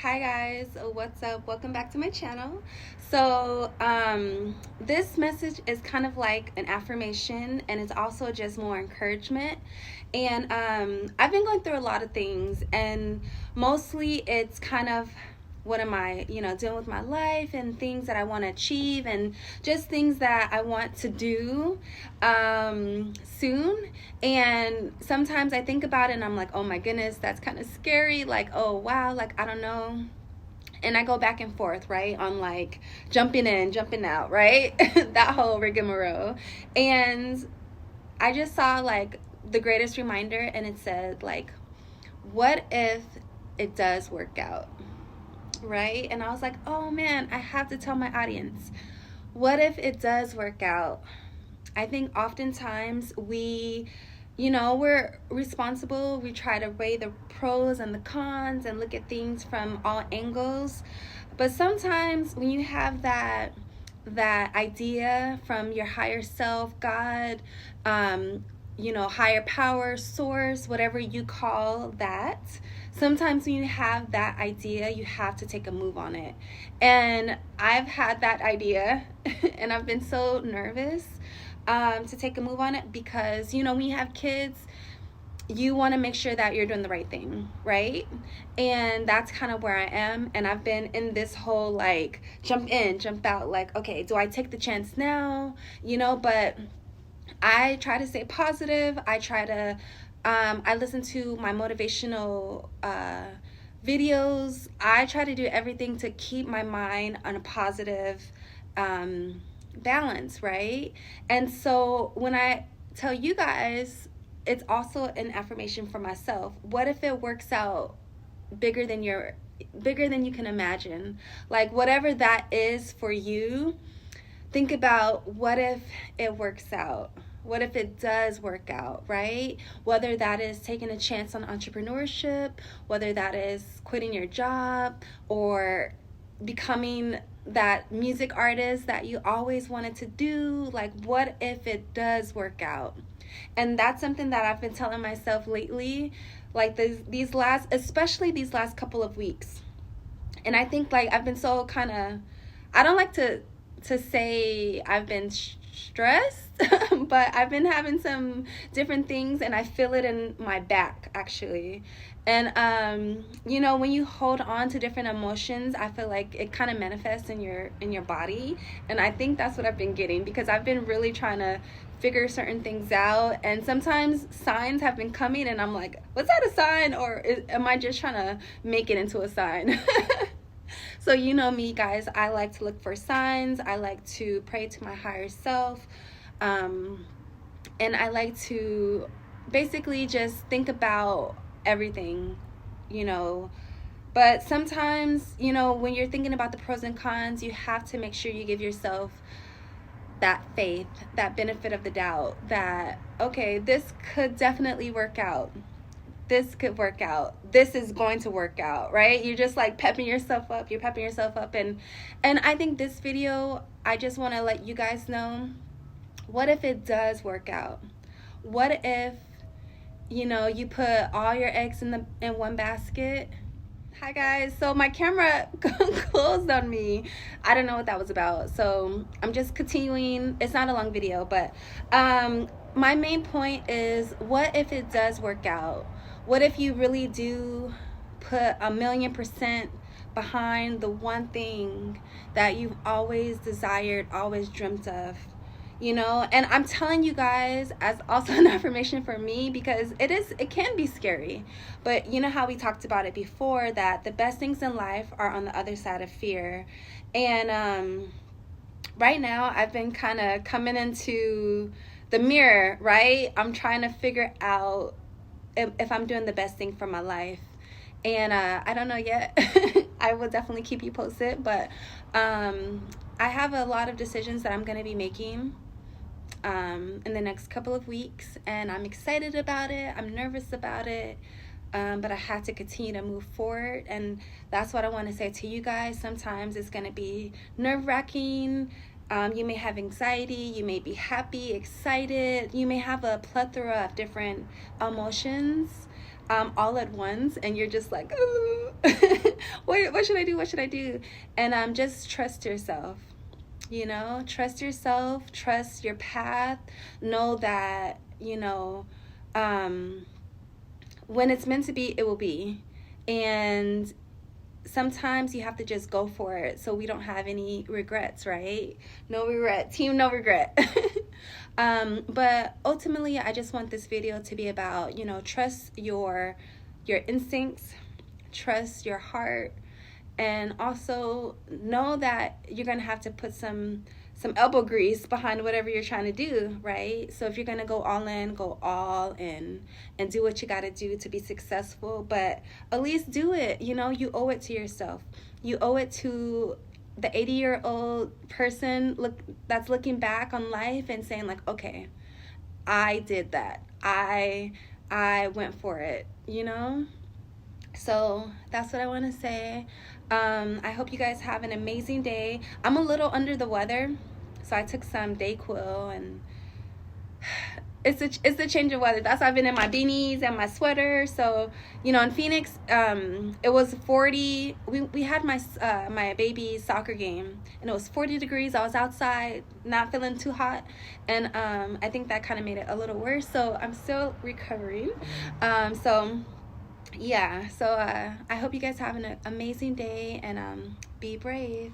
Hi guys, what's up? Welcome back to my channel. So this message is kind of like an affirmation, and it's also just more encouragement. And I've been going through a lot of things, and mostly it's kind of what am I, doing with my life and things that I want to achieve and just things that I want to do soon. And sometimes I think about it and I'm like, oh my goodness, that's kind of scary. Like, oh wow, like I don't know. And I go back and forth, right? On like jumping in, jumping out, right? That whole rigmarole. And I just saw like the greatest reminder, and it said, like, what if it does work out? Right? And I was like, oh man, I have to tell my audience, what if it does work out? I think oftentimes we're responsible. We try to weigh the pros and the cons and look at things from all angles. But sometimes when you have that idea from your higher self, God, higher power, source, whatever you call that, sometimes when you have that idea, you have to take a move on it. And I've had that idea and I've been so nervous to take a move on it because, when you have kids, you want to make sure that you're doing the right thing, right? And that's kind of where I am. And I've been in this whole like jump in, jump out, like, okay, do I take the chance now? But I try to stay positive. I listen to my motivational videos. I try to do everything to keep my mind on a positive balance, right? And so when I tell you guys, it's also an affirmation for myself. What if it works out bigger than you can imagine? Like whatever that is for you, think about what if it works out? What if it does work out, right? Whether that is taking a chance on entrepreneurship, whether that is quitting your job or becoming that music artist that you always wanted to do. Like, what if it does work out? And that's something that I've been telling myself lately, like especially these last couple of weeks. And I think like I've been so I don't like to say I've been stressed, but I've been having some different things and I feel it in my back actually. And when you hold on to different emotions, I feel like it kind of manifests in your body. And I think that's what I've been getting because I've been really trying to figure certain things out, and sometimes signs have been coming and I'm like, was that a sign or am I just trying to make it into a sign? So me, guys, I like to look for signs. I like to pray to my higher self. And I like to basically just think about everything, But sometimes, when you're thinking about the pros and cons, you have to make sure you give yourself that faith, that benefit of the doubt that, okay, this could definitely work out. This could work out. This is going to work out, right? You're just like pepping yourself up. You're pepping yourself up. And I think this video, I just want to let you guys know, what if it does work out? What if, you put all your eggs in one basket? Hi guys, so my camera closed on me. I don't know what that was about, so I'm just continuing. It's not a long video, but my main point is, what if it does work out? What if you really do put 1,000,000% behind the one thing that you've always desired, always dreamt of? And I'm telling you guys as also an affirmation for me, because it can be scary, but you know how we talked about it before, that the best things in life are on the other side of fear. And right now I've been kind of coming into the mirror, right? I'm trying to figure out if I'm doing the best thing for my life. And I don't know yet. I will definitely keep you posted, but I have a lot of decisions that I'm going to be making in the next couple of weeks, and I'm excited about it. I'm nervous about it, but I have to continue to move forward. And that's what I want to say to you guys. Sometimes it's going to be nerve-wracking. You may have anxiety, you may be happy, excited, you may have a plethora of different emotions. all at once, and you're just like, "Ooh." What should I do? What should I do? And just trust yourself. You know, trust yourself, trust your path. Know that, when it's meant to be, it will be. And sometimes you have to just go for it so we don't have any regrets, right? No regret. Team no regret. But ultimately, I just want this video to be about, trust your instincts, trust your heart, and also know that you're going to have to put some elbow grease behind whatever you're trying to do, right? So if you're going to go all in and do what you got to do to be successful, but at least do it. You owe it to yourself. You owe it to the 80-year-old person that's looking back on life and saying like, okay, I did that. I went for it, So that's what I want to say. I hope you guys have an amazing day. I'm a little under the weather, so I took some Dayquil, and it's a change of weather. That's why I've been in my beanies and my sweater. So, in Phoenix, it was 40. We had my baby's soccer game, and it was 40 degrees. I was outside, not feeling too hot, and I think that kind of made it a little worse. So I'm still recovering. Yeah, so I hope you guys have an amazing day, and be brave.